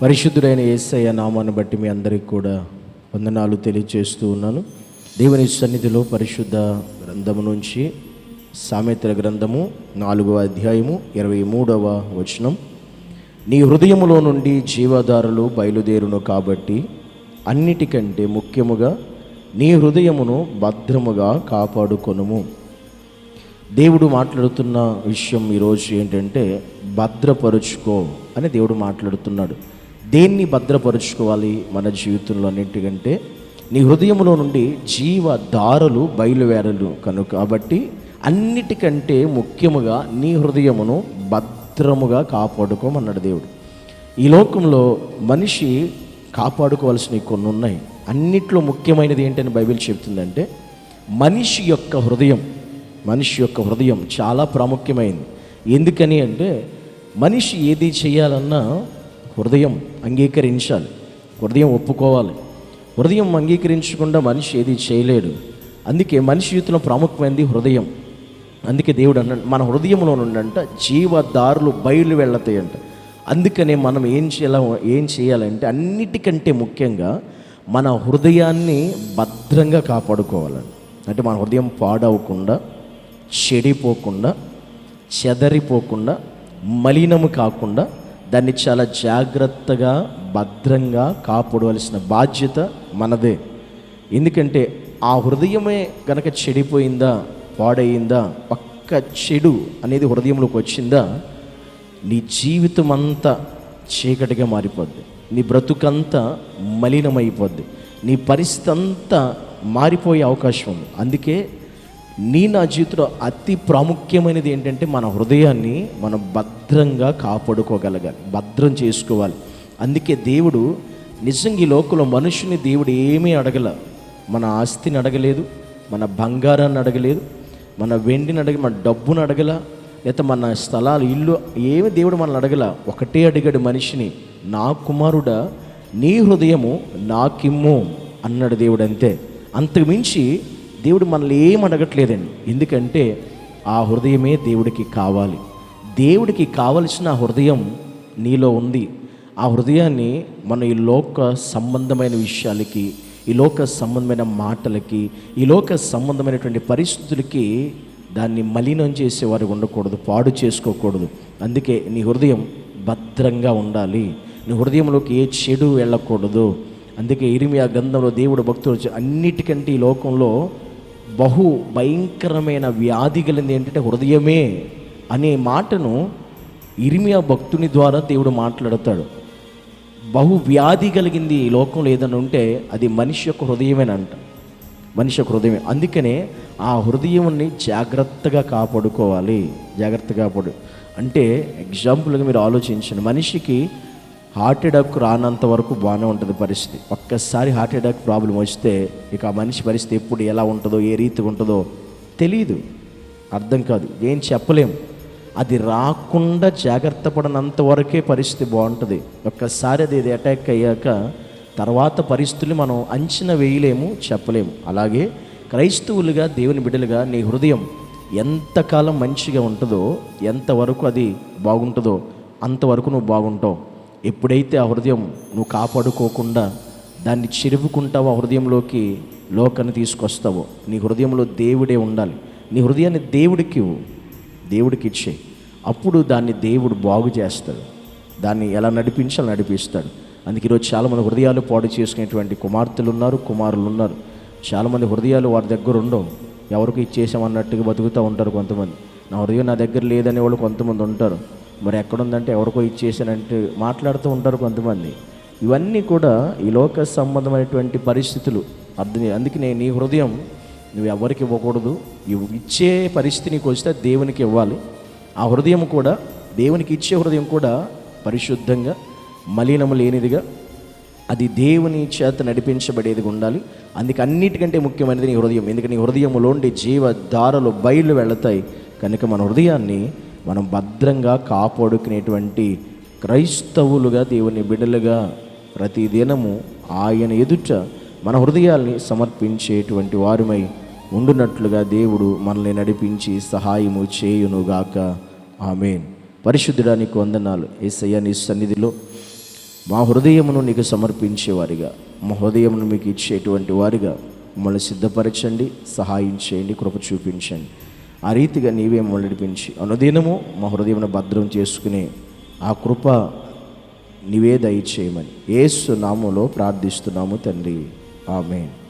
పరిశుద్ధుడైన యేసయ్య నామాన్ని బట్టి మీ అందరికీ కూడా వందనాలు తెలియజేస్తూ ఉన్నాను. దేవుని సన్నిధిలో పరిశుద్ధ గ్రంథము నుంచి సామెతల గ్రంథము 4వ అధ్యాయము 23వ వచనం, నీ హృదయములో నుండి జీవధారలు బయలుదేరును కాబట్టి అన్నిటికంటే ముఖ్యముగా నీ హృదయమును భద్రముగా కాపాడుకొనుము. దేవుడు మాట్లాడుతున్న విషయం ఈరోజు ఏంటంటే భద్రపరుచుకో అని దేవుడు మాట్లాడుతున్నాడు. దేన్ని భద్రపరుచుకోవాలి మన జీవితంలో అన్నింటికంటే నీ హృదయంలో నుండి జీవధారలు బయలువేరలు కనుక కాబట్టి అన్నిటికంటే ముఖ్యముగా నీ హృదయమును భద్రముగా కాపాడుకోమన్నాడు దేవుడు. ఈ లోకంలో మనిషి కాపాడుకోవాల్సినవి కొన్ని ఉన్నాయి. అన్నిట్లో ముఖ్యమైనది ఏంటని బైబిల్ చెప్తుందంటే మనిషి యొక్క హృదయం చాలా ప్రాముఖ్యమైనది. ఎందుకని అంటే మనిషి ఏది చేయాలన్నా హృదయం అంగీకరించాలి, హృదయం ఒప్పుకోవాలి. హృదయం అంగీకరించకుండా మనిషి ఏది చేయలేడు. అందుకే మనిషి జీవితంలో ప్రాముఖ్యమైనది హృదయం. అందుకే దేవుడు అన్నాడు, మన హృదయంలో నుండంట జీవదారులు బయలు వెళ్తాయంట. అందుకనే మనం ఏం చేయాలంటే అన్నిటికంటే ముఖ్యంగా మన హృదయాన్ని భద్రంగా కాపాడుకోవాలండి. అంటే మన హృదయం పాడవకుండా, చెడిపోకుండా, చెదరిపోకుండా, మలినము కాకుండా దాన్ని చాలా జాగ్రత్తగా భద్రంగా కాపాడవలసిన బాధ్యత మనదే. ఎందుకంటే ఆ హృదయమే కనుక చెడిపోయిందా, పాడయిందా, పక్క చెడు అనేది హృదయంలోకి వచ్చిందా, నీ జీవితం అంతా చీకటిగా మారిపోద్ది, నీ బ్రతుకంతా మలినమైపోద్ది, నీ పరిస్థితి అంతా మారిపోయే అవకాశం ఉంది. అందుకే నా జీవితంలో అతి ప్రాముఖ్యమైనది ఏంటంటే మన హృదయాన్ని మనం భద్రంగా కాపాడుకోగలగాలి, భద్రం చేసుకోవాలి. అందుకే దేవుడు నిజంగా ఈ లోకంలో మనుషుని దేవుడు ఏమీ అడగల. మన ఆస్తిని అడగలేదు, మన బంగారాన్ని అడగలేదు, మన వెండిని మన డబ్బును అడగల, లేదా మన స్థలాలు, ఇల్లు ఏమి దేవుడు మనల్ని అడగల. ఒకటే అడిగాడు మనిషిని, నా కుమారుడా నీ హృదయము నాకిమ్ము అన్నాడు దేవుడు. అంతే, అంతకు మించి దేవుడు మనల్ని ఏం అడగట్లేదండి. ఎందుకంటే ఆ హృదయమే దేవుడికి కావాలి. దేవుడికి కావలసిన హృదయం నీలో ఉంది. ఆ హృదయాన్ని మనం ఈ లోక సంబంధమైన విషయాలకి, ఈ లోక సంబంధమైన మాటలకి, ఈ లోక సంబంధమైనటువంటి పరిస్థితులకి దాన్ని మలినం చేసేవారు ఉండకూడదు, పాడు చేసుకోకూడదు. అందుకే నీ హృదయం భద్రంగా ఉండాలి, నీ హృదయంలోకి ఏ చెడు వెళ్ళకూడదు. అందుకే ఇర్మియా గ్రంథంలో దేవుడు భక్తులు అన్నిటికంటే ఈ లోకంలో బహు భయంకరమైన వ్యాధి కలిగింది ఏంటంటే హృదయమే అనే మాటను ఇర్మియా భక్తుని ద్వారా దేవుడు మాట్లాడతాడు. బహు వ్యాధి కలిగింది ఈ లోకంలో ఏదైనా ఉంటే అది మనిషి యొక్క హృదయమేనంట, మనిషి యొక్క హృదయమే. అందుకనే ఆ హృదయాన్ని జాగ్రత్తగా కాపాడుకోవాలి. జాగ్రత్తగా అంటే ఎగ్జాంపుల్గా మీరు ఆలోచించండి, మనిషికి హార్ట్ అటాక్ రానంత వరకు బాగానే ఉంటుంది పరిస్థితి. ఒక్కసారి హార్ట్ అటాక్ ప్రాబ్లం వస్తే ఇక ఆ మనిషి పరిస్థితి ఎప్పుడు ఎలా ఉంటుందో, ఏ రీతిగా ఉంటుందో తెలీదు, అర్థం కాదు, ఏం చెప్పలేము. అది రాకుండా జాగ్రత్త పడినంత వరకే పరిస్థితి బాగుంటుంది. ఒక్కసారి అది అటాక్ అయ్యాక తర్వాత పరిస్థితులు మనం అంచనా వేయలేము, చెప్పలేము. అలాగే క్రైస్తవులుగా, దేవుని బిడ్డలుగా నీ హృదయం ఎంతకాలం మంచిగా ఉంటుందో, ఎంతవరకు అది బాగుంటుందో అంతవరకు నువ్వు బాగుంటావు. ఎప్పుడైతే ఆ హృదయం నువ్వు కాపాడుకోకుండా దాన్ని చెరుపుకుంటావో, ఆ హృదయంలోకి లోకాన్ని తీసుకొస్తావో, నీ హృదయంలో దేవుడే ఉండాలి. నీ హృదయాన్ని దేవుడికి ఇచ్చే, అప్పుడు దాన్ని దేవుడు బాగు చేస్తాడు. దాన్ని ఎలా నడిపించాలో నడిపిస్తాడు. అందుకే ఈరోజు చాలామంది హృదయాలు పాడు చేసుకునేటువంటి కుమార్తెలు ఉన్నారు, కుమారులు ఉన్నారు. చాలామంది హృదయాలు వారి దగ్గర ఉండవు, ఎవరికి ఇచ్చేసామన్నట్టుగా బతుకుతూ ఉంటారు. కొంతమంది నా హృదయం నా దగ్గర లేదనే వాళ్ళు కొంతమంది ఉంటారు. మరి ఎక్కడుందంటే ఎవరికో ఇచ్చేసానంటే మాట్లాడుతూ ఉంటారు కొంతమంది. ఇవన్నీ కూడా ఈ లోక సంబంధమైనటువంటి పరిస్థితులు అందుకనే నీ హృదయం నువ్వు ఎవరికి ఇవ్వకూడదు. ఇచ్చే పరిస్థితి నీకు వస్తే దేవునికి ఇవ్వాలి. ఆ హృదయం కూడా, దేవునికి ఇచ్చే హృదయం కూడా పరిశుద్ధంగా, మలినము లేనిదిగా, అది దేవుని చేత నడిపించబడేదిగా ఉండాలి. అందుకే అన్నిటికంటే ముఖ్యమైనది నీ హృదయం. ఎందుకంటే నీ హృదయంలోండి జీవధారలు బయలు వెళతాయి. కనుక మన హృదయాన్ని మనం భద్రంగా కాపాడుకునేటువంటి క్రైస్తవులుగా, దేవుని బిడ్డలుగా ప్రతిదినము ఆయన ఎదుట మన హృదయాల్ని సమర్పించేటువంటి వారిమై ఉండునట్లుగా దేవుడు మనల్ని నడిపించి సహాయము చేయునుగాక. ఆమేన్. పరిశుద్ధుడా నీకు వందనాలు యేసయ్య. నీ సన్నిధిలో మా హృదయమును నీకు సమర్పించేవారిగా, మా హృదయమును మీకు ఇచ్చేటువంటి వారిగా మమ్మల్ని సిద్ధపరచండి, సహాయం చేయండి, కృప చూపించండి. ఆ రీతిగా నీవే మమ్మల్ని నడిపించి అనుదినము మా హృదయమును భద్రం చేసుకునే ఆ కృప నీవే దయచేయమని యేసు నామములో ప్రార్థిస్తున్నాము తండ్రి. ఆమేన్.